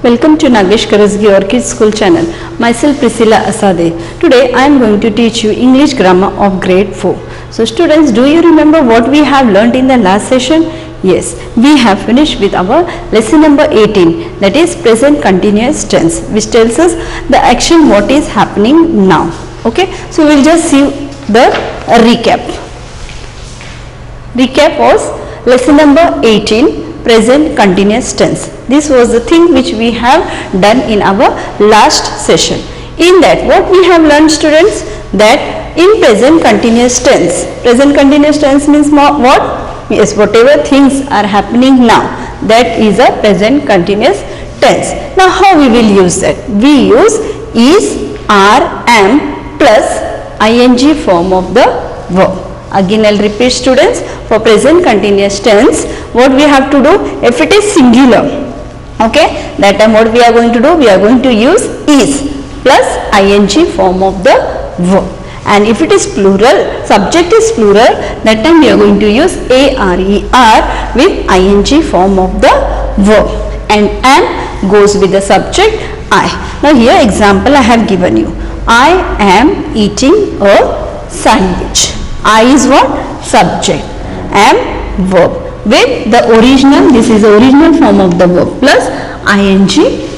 Welcome to Nagesh Karasgi Orchid School channel. Myself Priscilla Asade. Today I am going to teach you English grammar of grade 4. So students, do you remember what we have learnt in the last session? Yes, we have finished with our lesson number 18, that is present continuous tense, which tells us the action what is happening now. Okay, so we will just see the recap. Recap was lesson number 18, present continuous tense. This was the thing which we have done in our last session. In that, what we have learned, students, that in present continuous tense means what? Yes, whatever things are happening now, that is a present continuous tense. Now how we will use that? We use is, are, am plus ing form of the verb. Again I will repeat, students, for present continuous tense, what we have to do, if it is singular, okay, that time what we are going to do, we are going to use is plus ing form of the verb. And if it is plural, subject is plural, that time we are going to use ARER with ing form of the verb. And am goes with the subject I. Now here example I have given you. I am eating a sandwich. I is what? Subject. Am verb. With the original, this is the original form of the verb plus ing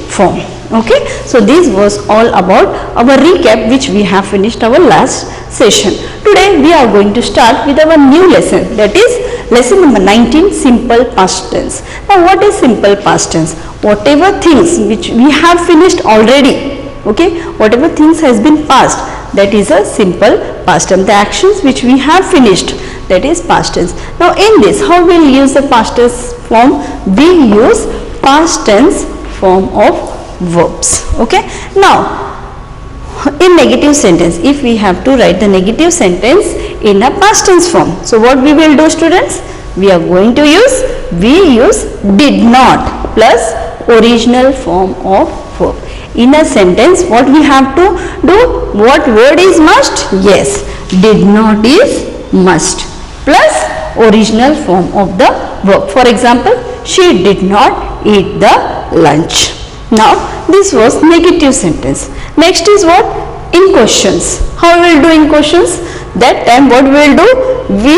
form. Okay, so this was all about our recap which we have finished our last session. Today we are going to start with our new lesson, that is lesson number 19, simple past tense. Now what is simple past tense? Whatever things which we have finished already, okay, whatever things has been passed, that is a simple past tense. The actions which we have finished, that is past tense. Now in this, how we will use the past tense form? We use past tense form of verbs. Okay. Now in negative sentence, if we have to write the negative sentence in a past tense form, so what we will do, students? We are going to use, we use did not plus original form of verb. In a sentence, what we have to do? What word is must? Yes, did not is must plus original form of the verb. For example, she did not eat the lunch. Now this was negative sentence. Next is what? In questions. How we will do in questions? That time what we will do? We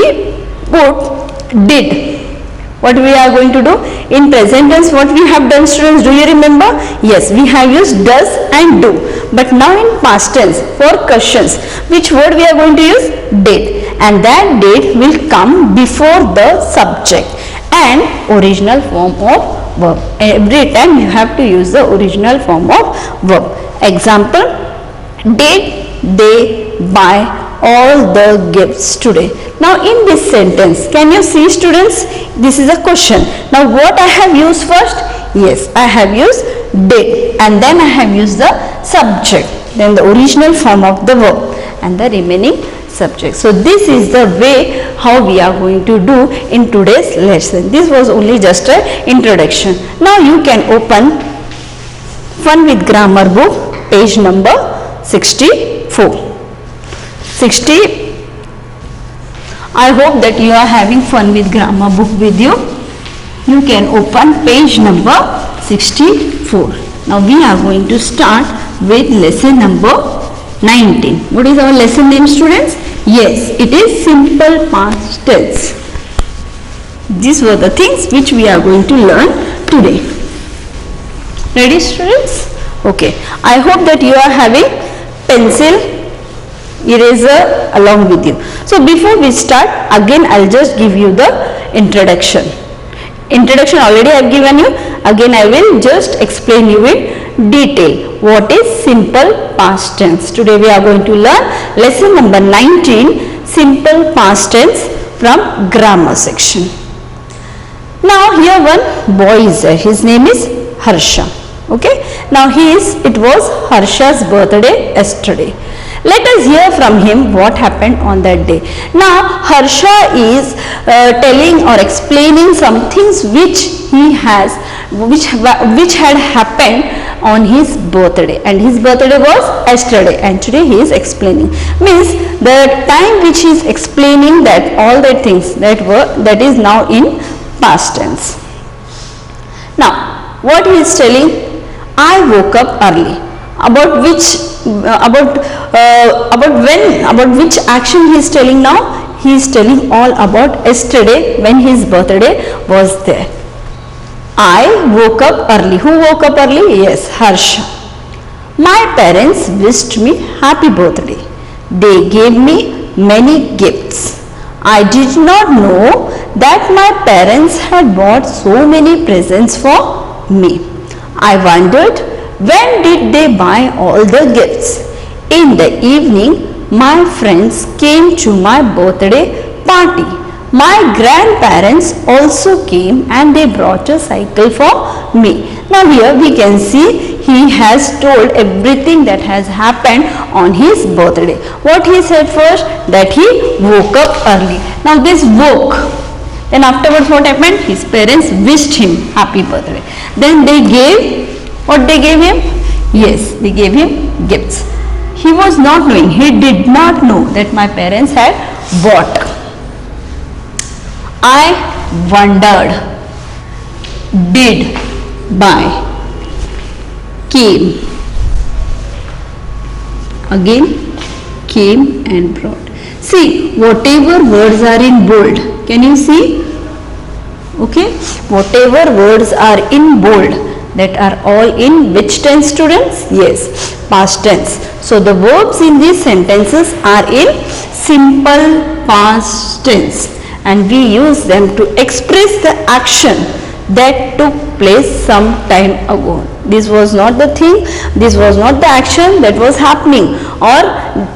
put did. What we are going to do? In present tense, what we have done, students, do you remember? Yes, we have used does and do. But now in past tense, for questions, which word we are going to use? Did. And that did will come before the subject and original form of verb. Every time you have to use the original form of verb. Example, did they buy all the gifts today? Now in this sentence, can you see, students, this is a question. Now what I have used first? Yes, I have used did, and then I have used the subject, then the original form of the verb and the remaining subject. So this is the way how we are going to do in today's lesson. This was only just an introduction. Now you can open Fun with Grammar book, page number 64. I hope that you are having fun with grammar book with you. You can open page number 64. Now we are going to start with lesson number 19. What is our lesson name, students? Yes, it is simple past tense. These were the things which we are going to learn today. Ready, students? Okay. I hope that you are having pencil, eraser along with you. So before we start, again I will just give you the introduction. Introduction already I have given you. Again I will just explain you in detail. What is simple past tense? Today we are going to learn lesson number 19, simple past tense from grammar section. Now here one boy is there. His name is Harsha. Okay. Now it was Harsha's birthday yesterday. Let us hear from him what happened on that day. Now Harsha is telling or explaining some things which had happened on his birthday, and his birthday was yesterday, and today he is explaining. Means the time which he is explaining, that all the things that is now in past tense. Now what he is telling? I woke up early. About which about which action he is telling now? He is telling all about yesterday when his birthday was there. I woke up early. Who woke up early? Yes, Harsha. My parents wished me happy birthday. They gave me many gifts. I did not know that my parents had bought so many presents for me. I wondered, when did they buy all the gifts? In the evening, my friends came to my birthday party. My grandparents also came and they brought a cycle for me. Now here we can see he has told everything that has happened on his birthday. What he said first? That he woke up early. Now this woke. Then afterwards what happened? His parents wished him happy birthday. Then they gave, what they gave him? Yes, they gave him gifts. He was not knowing, he did not know that my parents had bought. I wondered, did, buy, came, again came and brought. See, whatever words are in bold, can you see? Okay, whatever words are in bold, that are all in which tense, students? Yes, past tense. So the verbs in these sentences are in simple past tense, and we use them to express the action that took place some time ago. This was not the thing, this was not the action that was happening, or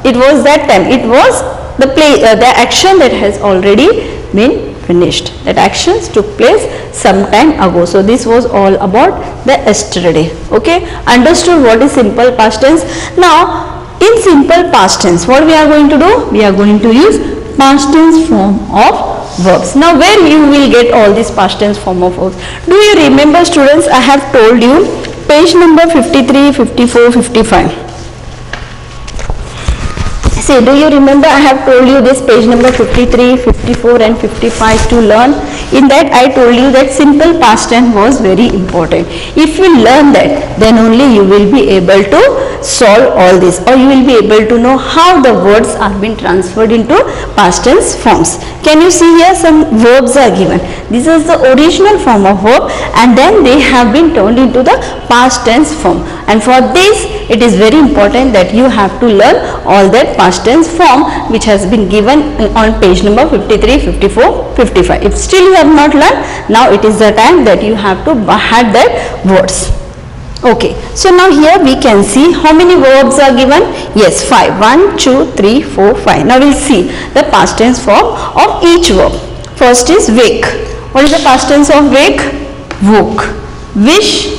it was that time, it was the action that has already been finished. That actions took place some time ago. So this was all about the yesterday. Okay, understood what is simple past tense? Now in simple past tense, what we are going to do? We are going to use past tense form of verbs. Now where you will get all these past tense form of verbs? Do you remember, students? I have told you page number 53, 54, 55. See, do you remember I have told you this page number 53, 54 and 55 to learn? In that I told you that simple past tense was very important. If you learn that, then only you will be able to solve all this, or you will be able to know how the words are being transferred into past tense forms. Can you see here some verbs are given? This is the original form of verb, and then they have been turned into the past tense form. And for this, it is very important that you have to learn all that past tense form which has been given on page number 53, 54, 55. If still you have not learned, now it is the time that you have to have that words. Okay, so now here we can see how many verbs are given. Yes, 5. 1, 2, 3, 4, 5. Now we will see the past tense form of each verb. First is wake. What is the past tense of wake? Woke. Wish,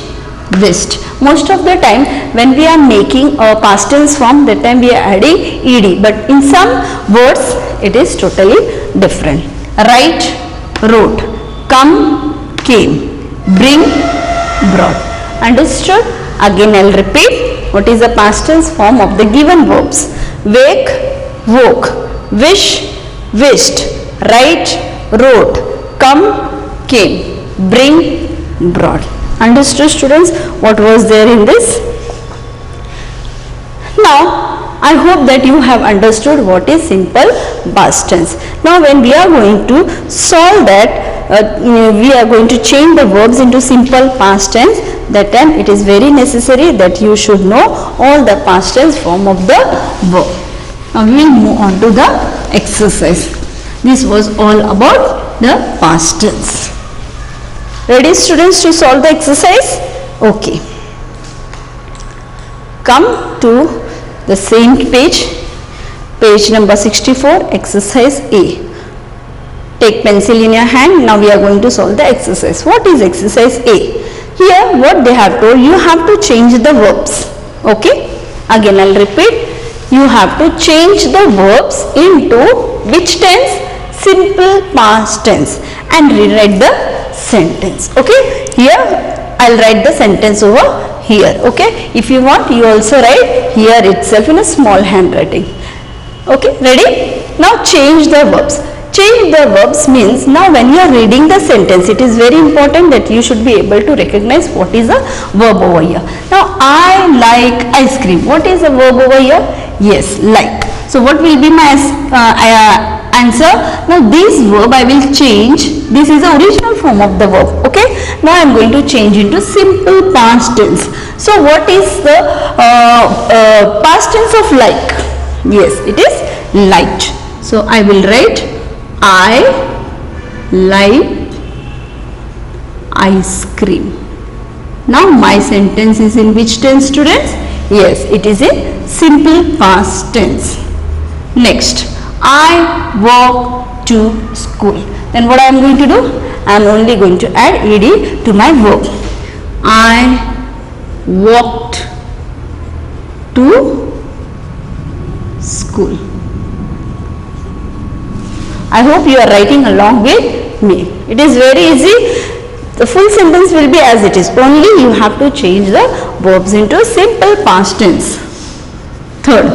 wished. Most of the time when we are making a past tense form, that time we are adding ed, but in some words it is totally different. Write, wrote. Come, came. Bring, brought. Understood? Again I will repeat. What is the past tense form of the given verbs? Wake, woke. Wish, wished. Write, wrote. Come, came. Bring, brought. Understood, students, what was there in this? Now I hope that you have understood what is simple past tense. Now when we are going to solve that, we are going to change the verbs into simple past tense. That time it is very necessary that you should know all the past tense form of the verb. Now we will move on to the exercise. This was all about the past tense. Ready, students, to solve the exercise? Okay. Come to the same page, page number 64, exercise A. Take pencil in your hand. Now we are going to solve the exercise. What is exercise A? Here what they have told, you have to change the verbs. Okay. Again I will repeat. You have to change the verbs into which tense? Simple past tense, and rewrite the sentence. Okay. Here I will write the sentence over here. Okay. If you want, you also write here itself in a small handwriting. Okay. Ready? Now change the verbs. Change the verbs means now when you are reading the sentence, it is very important that you should be able to recognize what is a verb over here. Now I like ice cream. What is a verb over here? Yes, like. So what will be my answer? Now this verb I will change. This is the original form of the verb. Okay. Now I am going to change into simple past tense. So what is the past tense of like? Yes, it is liked. So I will write I like ice cream. Now my sentence is in which tense, students? Yes, it is in simple past tense. Next, I walk to school. Then what I am going to do? I am only going to add ed to my verb. I walked to school. I hope you are writing along with me. It is very easy. The full sentence will be as it is. Only you have to change the verbs into simple past tense. Third,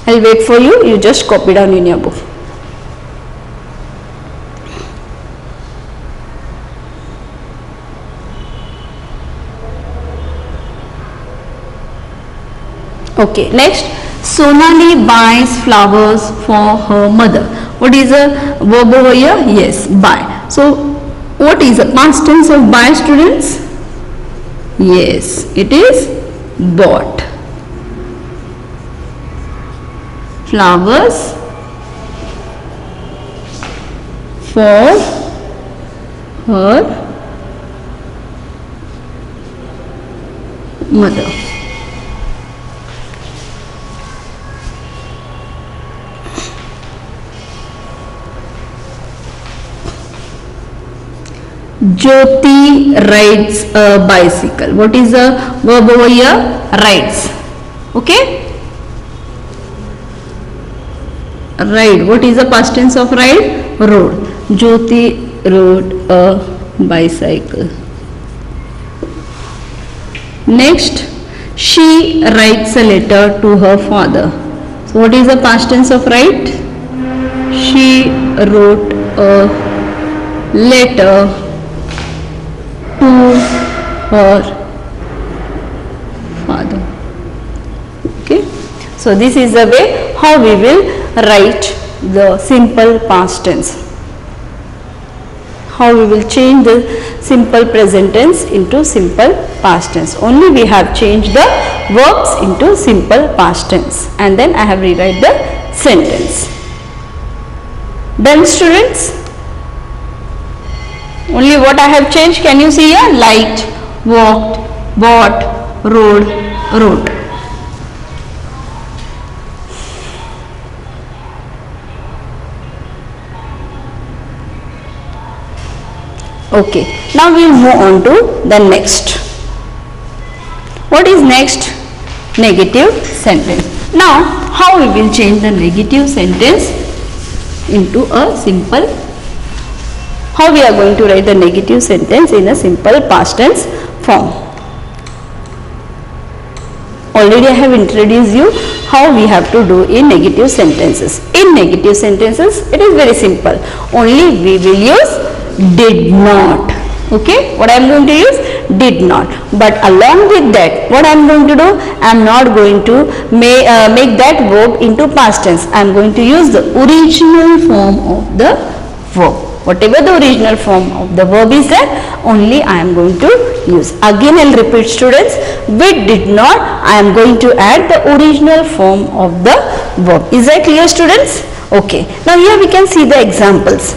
I will wait for you. You just copy down in your book. Okay, next. Sonali buys flowers for her mother. What is a verb over here? Yes, buy. So, what is the past tense of buy, students? Yes, it is bought. Flowers for her mother. Jyoti rides a bicycle. What is the verb over here? Rides. Okay. Ride. What is the past tense of ride? Rode. Jyoti rode a bicycle. Next, she writes a letter to her father. So what is the past tense of write? She wrote a letter to her father. Okay. So this is the way how we will write the simple past tense. How we will change the simple present tense into simple past tense. Only we have changed the verbs into simple past tense, and then I have rewrite the sentence. Done, students? Only what I have changed, can you see here? Liked, walked, bought, rode, wrote. Okay, now we will move on to the next. What is next? Negative sentence. Now, how we will change the negative sentence into a simple? How we are going to write the negative sentence in a simple past tense form? Already I have introduced you how we have to do in negative sentences. In negative sentences, it is very simple. Only we will use did not. Okay, what I am going to use? Did not. But along with that, what I am going to do? I am not going to make that verb into past tense. I am going to use the original form of the verb. Whatever the original form of the verb is there, only I am going to use. Again I will repeat, students, with did not, I am going to add the original form of the verb. Is that clear, students? Okay. Now here we can see the examples.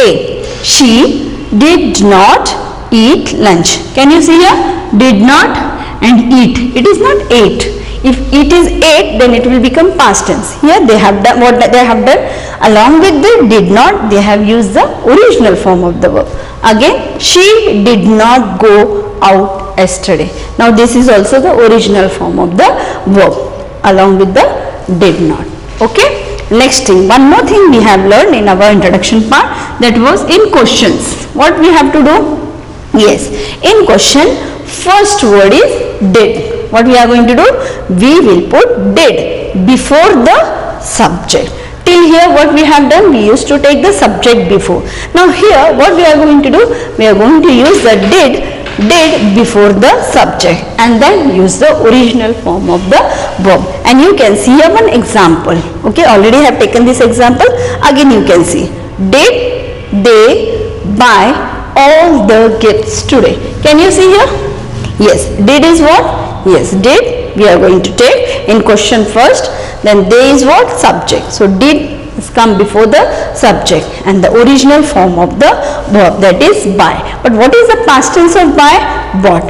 A. She did not eat lunch. Can you see here? Did not and eat. It is not ate. If it is ate, then it will become past tense. Here they have done what they have done. Along with the did not, they have used the original form of the verb. Again, she did not go out yesterday. Now this is also the original form of the verb along with the did not. Okay. Next thing, one more thing we have learned in our introduction part, that was in questions. What we have to do? Yes, in question, first word is did. What we are going to do? We will put did before the subject. Till here what we have done, we used to take the subject before. Now here what we are going to do, we are going to use the did before the subject and then use the original form of the verb. And you can see here one example. Okay, already have taken this example. Again you can see, did they buy all the gifts today? Can you see here? Yes, did is what? Yes, did we are going to take in question first, then they is what? Subject. So did is come before the subject and the original form of the verb, that is buy. But what is the past tense of buy? Bought.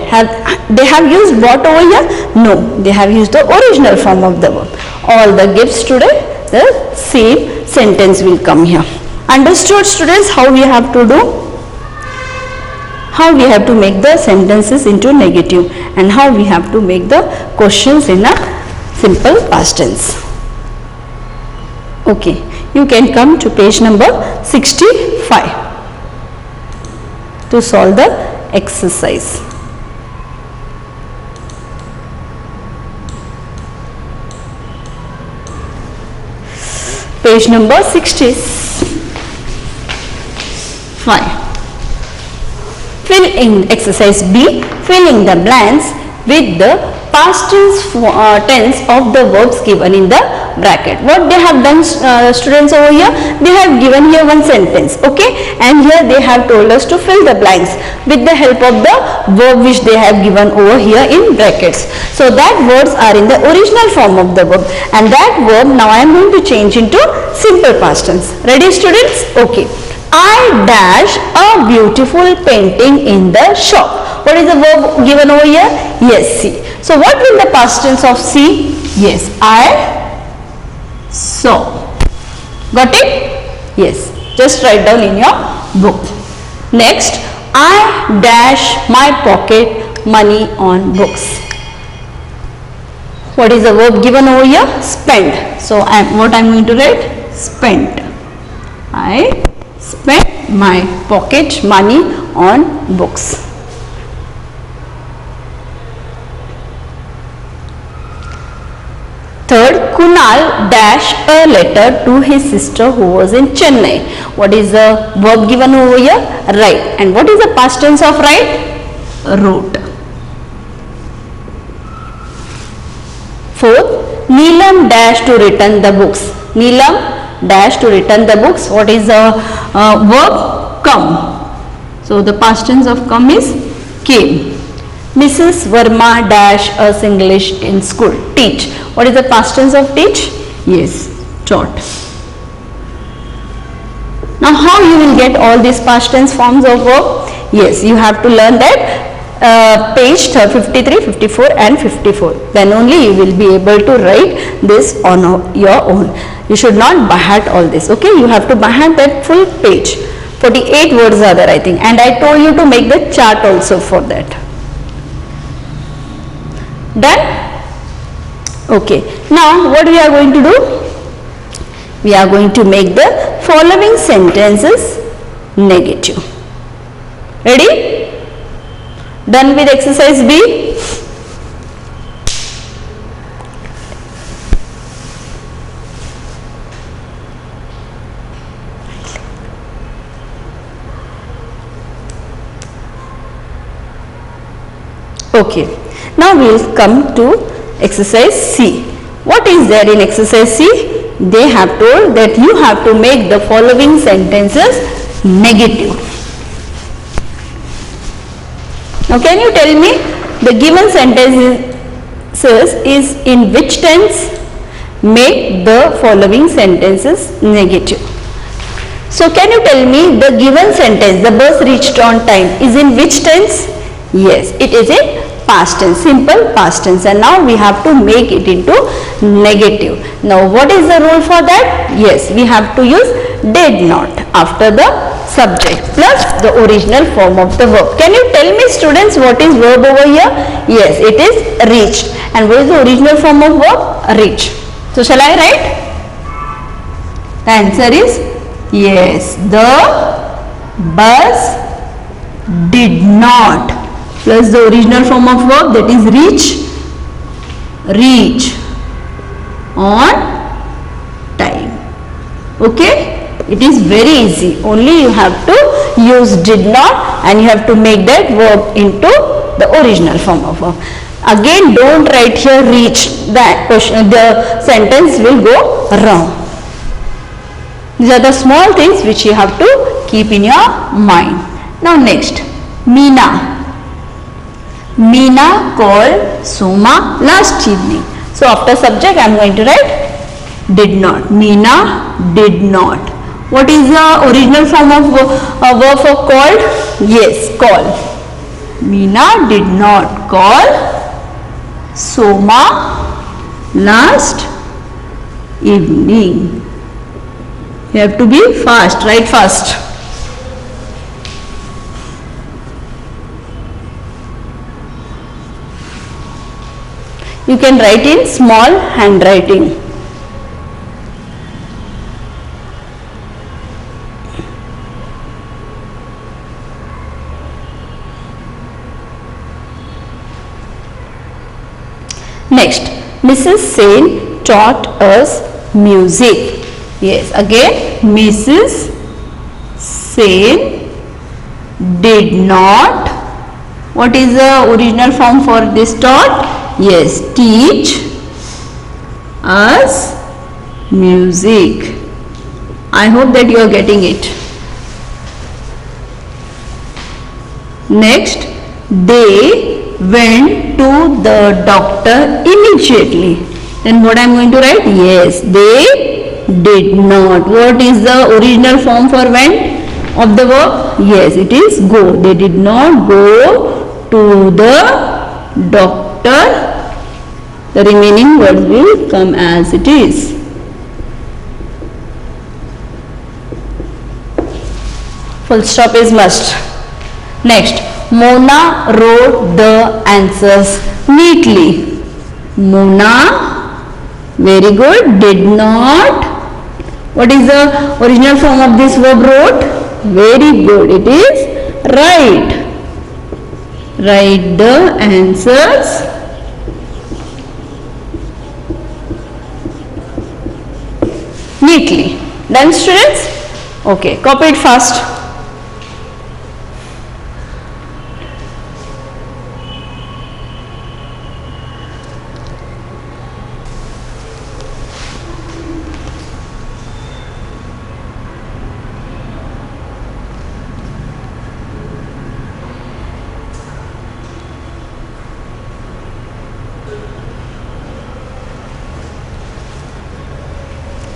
They have used bought over here? No, they have used the original form of the verb. All the gifts today, the same sentence will come here. Understood, students, how we have to do? How we have to make the sentences into negative and how we have to make the questions in a simple past tense. Okay, you can come to page number 65 to solve the exercise. Page number 65. Fill in exercise B, filling the blanks with the past tense of the verbs given in the bracket. What they have done, students, over here, they have given here one sentence, okay, and here they have told us to fill the blanks with the help of the verb which they have given over here in brackets. So that words are in the original form of the verb, and that verb now I am going to change into simple past tense. Ready, students? Okay. I dash a beautiful painting in the shop. What is the verb given over here? Yes, see. So what will the past tense of see? Yes, I saw. Got it? Yes. Just write down in your book. Next, I dash my pocket money on books. What is the verb given over here? Spend. So what I am going to write? Spent. I spent my pocket money on books. Third, Kunal dashed a letter to his sister who was in Chennai. What is the verb given over here? Write. And what is the past tense of write? Wrote. Fourth, Neelam dashed to return the books. Neelam dash to return the books. What is the verb? Come. So the past tense of come is came. Mrs. Verma dash us English in school. Teach. What is the past tense of teach? Yes, taught. Now how you will get all these past tense forms of verb? Yes, you have to learn that page 53, 54 and 54. Then only you will be able to write this on your own. You should not by heart all this. Okay, you have to by heart that full page. 48 words are there, I think, and I told you to make the chart also for that. Done? Okay. Now what we are going to do? We are going to make the following sentences negative. Ready? Done with exercise B? Okay. Now we will come to exercise C. What is there in exercise C? They have told that you have to make the following sentences negative. Now can you tell me the given sentences is in which tense? Make the following sentences negative. So can you tell me the given sentence, the bus reached on time, is in which tense? Yes, it is in past tense, simple past tense, and now we have to make it into negative. Now what is the rule for that? Yes, we have to use did not after the subject plus the original form of the verb. Can you tell me, students, what is verb over here? Yes, it is reached. And what is the original form of verb? Reach. So shall I write? The answer is yes, the bus did not plus the original form of verb, that is reach on Okay, it is very easy. Only you have to use did not and you have to make that verb into the original form of verb. Again, don't write here reached. That question, the sentence will go wrong. These are the small things which you have to keep in your mind. Now next, Meena. Meena called Soma last evening. So after subject I am going to write did not. Meena did not. What is the original form of verb for called? Yes, call. Meena did not call Soma last evening. You have to be fast, write fast. You can write in small handwriting. Next, Mrs. Sen taught us music. Yes, again Mrs. Sen did not. What is the original form for this taught? Yes, teach us music. I hope that you are getting it. Next, they went to the doctor immediately. Then what I am going to write? Yes, they did not. What is the original form for went of the verb? Yes, it is go. They did not go to the doctor. The remaining words will come as it is. Full stop is must. Next, Mona wrote the answers neatly. Mona, very good, did not. What is the original form of this verb wrote? Very good, it is write. Write the answers neatly. Done, students? Okay, copy it fast.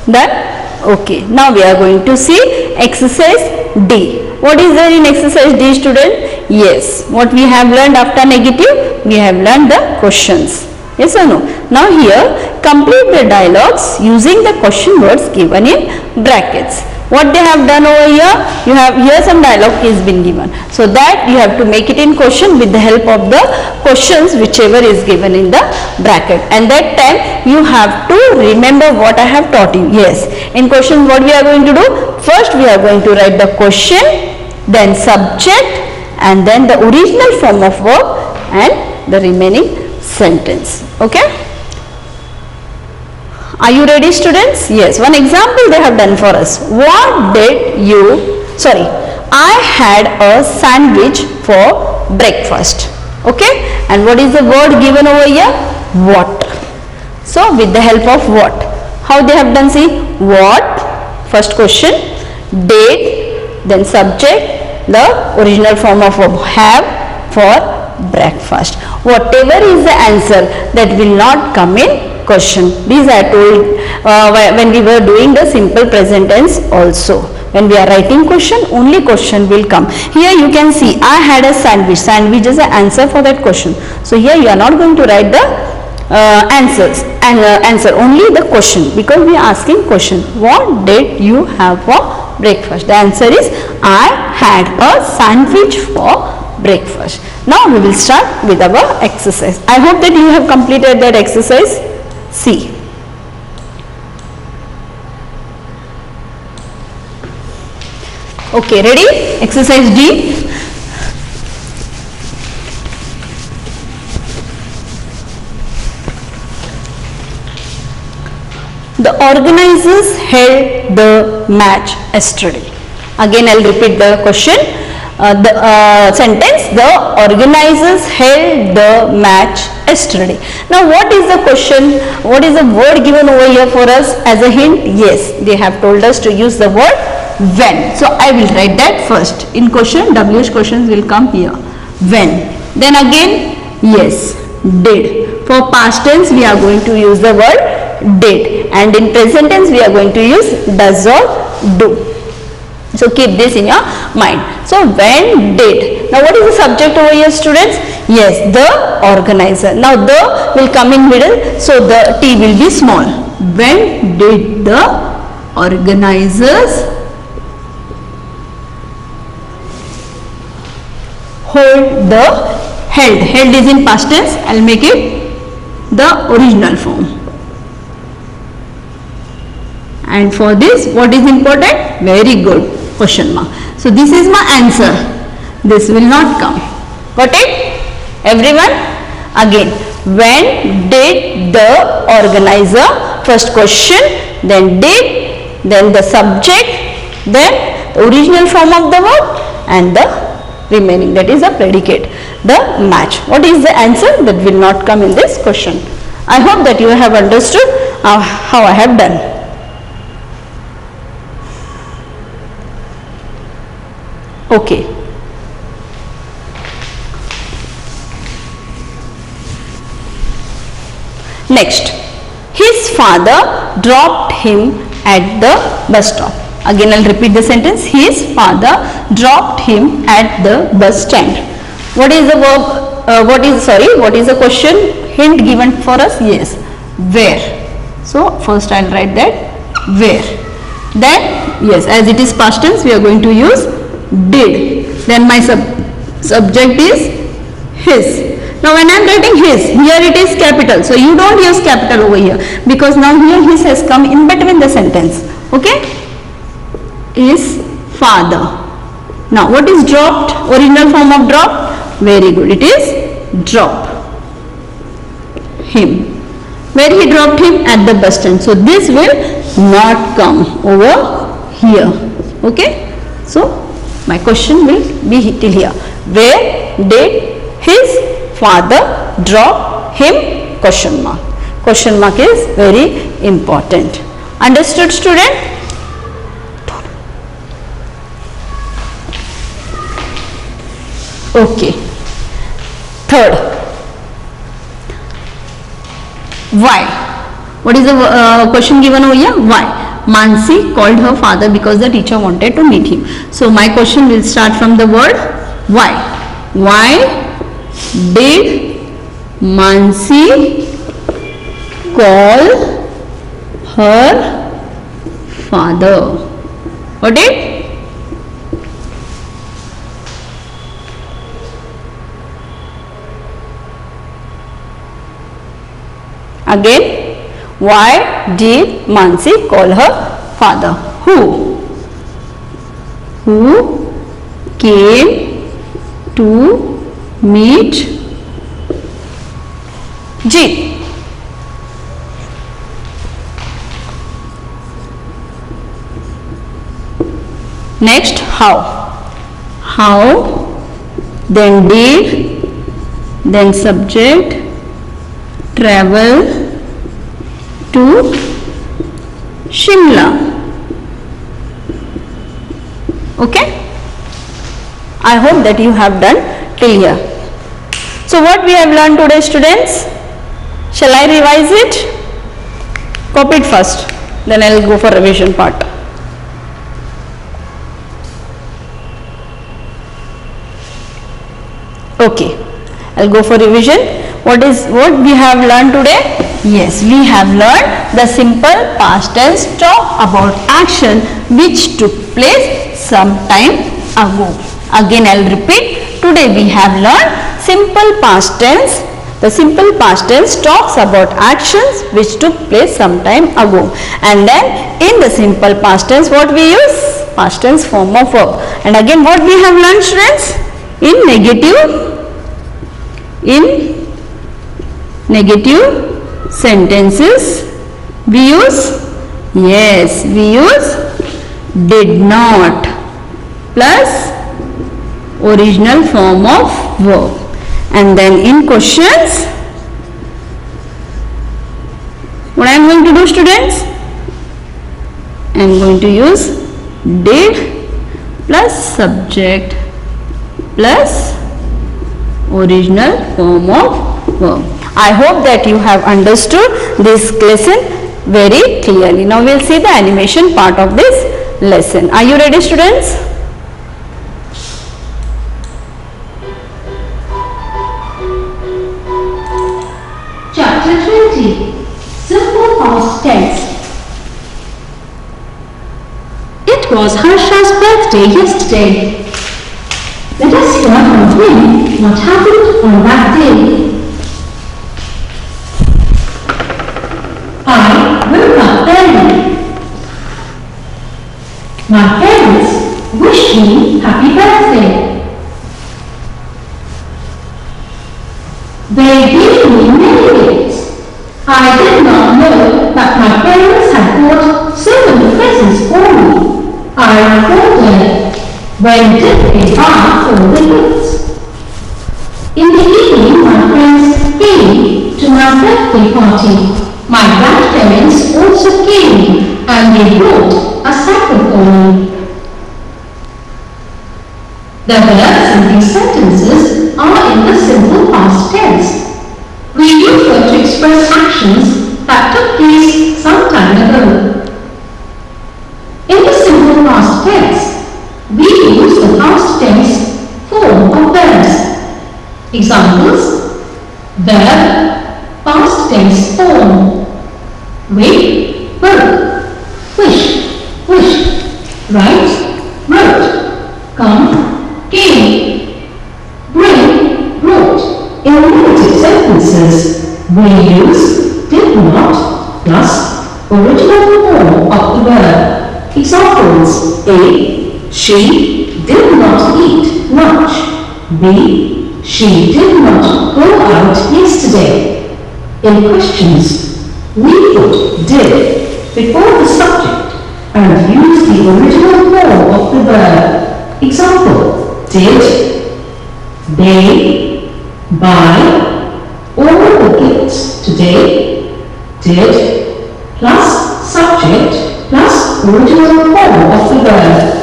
Done? Okay. Now we are going to see exercise D. What is there in exercise D, student? Yes. What we have learned after negative? We have learned the questions. Yes or no? Now here, complete the dialogues using the question words given in brackets. What they have done over here? You have here some dialogue is been given. So that you have to make it in question with the help of the questions whichever is given in the bracket. And that time you have to remember what I have taught you. Yes. In question what we are going to do? First we are going to write the question, then subject, and then the original form of verb and the remaining sentence. Okay? Are you ready, students? Yes. One example they have done for us. What did you, I had a sandwich for breakfast. Okay? And what is the word given over here? What. So, with the help of what? How they have done? See, what, first question, did, then subject, the original form of verb have for breakfast. Whatever is the answer that will not come in question. These I told when we were doing the simple present tense also. When we are writing question, only question will come. Here you can see, I had a sandwich. Sandwich is the answer for that question. So here you are not going to write the answers and answer, only the question, because we are asking question. What did you have for breakfast? The answer is, I had a sandwich for breakfast. Now we will start with our exercise. I hope that you have completed that exercise. See. Okay, ready? Exercise D. The organizers held the match yesterday. Again I'll repeat the question. The sentence, the organizers held the match yesterday. Now what is the question? What is the word given over here for us as a hint? Yes, they have told us to use the word when. So I will write that first. In question, WH questions will come here. When. Then again, yes, did. For past tense we are going to use the word did, and in present tense we are going to use does or do. So keep this in your mind. So when did. Now what is the subject over here, students? Yes, the organizer. Now the will come in middle, so the T will be small. When did the organizers hold the held. Held is in past tense. I'll make it the original form. And for this, what is important? Very good. Question mark. So this is my answer. This will not come. Got it? Everyone? Again, when did the organizer? First question, then did, then the subject, then the original form of the verb, and the remaining, that is the predicate, the match. What is the answer? That will not come in this question. I hope that you have understood how I have done. Okay. Next, his father dropped him at the bus stop. Again, I'll repeat the sentence. His father dropped him at the bus stand. What is the verb? What is the question? Hint given for us? Yes. Where? So, first I'll write that where. Then, yes, as it is past tense, we are going to use did. Then my subject is his. Now when I am writing his, here it is capital. So you don't use capital over here, because now here his has come in between the sentence. Okay? His father. Now what is dropped? Original form of drop? Very good. It is drop him. Where he dropped him? At the bus stand. So this will not come over here. Okay? So my question will be till here. Where did his father drop him? Question mark. Question mark is very important. Understood, student? Okay. Third. Why? What is the question given over here? Why? Mansi called her father because the teacher wanted to meet him. So my question will start from the word why. Why did Mansi call her father? What did? Again, why did Mansi call her father? Who came to meet Jeet? Next, how, then did, then subject, travel to Shimla. Okay? I hope that you have done till here. So what we have learned today, students? Shall I revise it? Copy it first, then I will go for revision part. Okay, I'll go for revision. What we have learned today? Yes, we have learned the simple past tense talk about action which took place some time ago. Again, I'll repeat. Today we have learned simple past tense. The simple past tense talks about actions which took place some time ago. And then in the simple past tense, what we use? Past tense form of verb. And again, what we have learned, students? In negative sentences, we use Yes, we use did not plus original form of verb. And then in questions, what I am going to do, students? I am going to use did plus subject plus original form of verb. I hope that you have understood this lesson very clearly. Now we will see the animation part of this lesson. Are you ready, students? Chapter 20. Simple past tense. It was Harsha's birthday yesterday. Let us hear from him what happened on that day. I woke up early. My parents wished me happy birthday. They gave me many gifts. I did not know that my parents had bought so many presents for me. I wondered, when did they buy all the gifts? In the evening, my friends came to my birthday party. My grandparents also came and they brought a supper for me. The verbs in these sentences are in the simple past tense. We use them to express actions that took place some time ago. In the simple past tense, we use the past tense form of verbs. Examples: verb, past tense form. Wake, woke. Wish, wished. Write, wrote. Come, came. Bring, brought. In limited sentences, we use did not plus original form of the verb. Examples: A. She did not eat lunch. B. She did not go out yesterday. In questions, we put did before the subject and use the original form of the verb. Example: did, they, buy, all the gifts today. Did plus subject plus original form of the verb.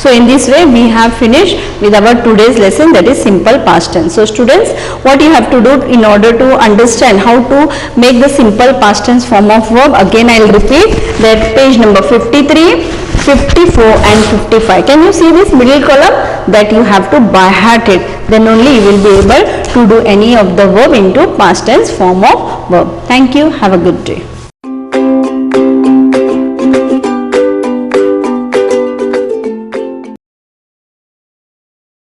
So in this way we have finished with our today's lesson, that is simple past tense. So students, what you have to do in order to understand how to make the simple past tense form of verb, again I will repeat that page number 53, 54 and 55. Can you see this middle column? That you have to by heart it, then only you will be able to do any of the verb into past tense form of verb. Thank you. Have a good day.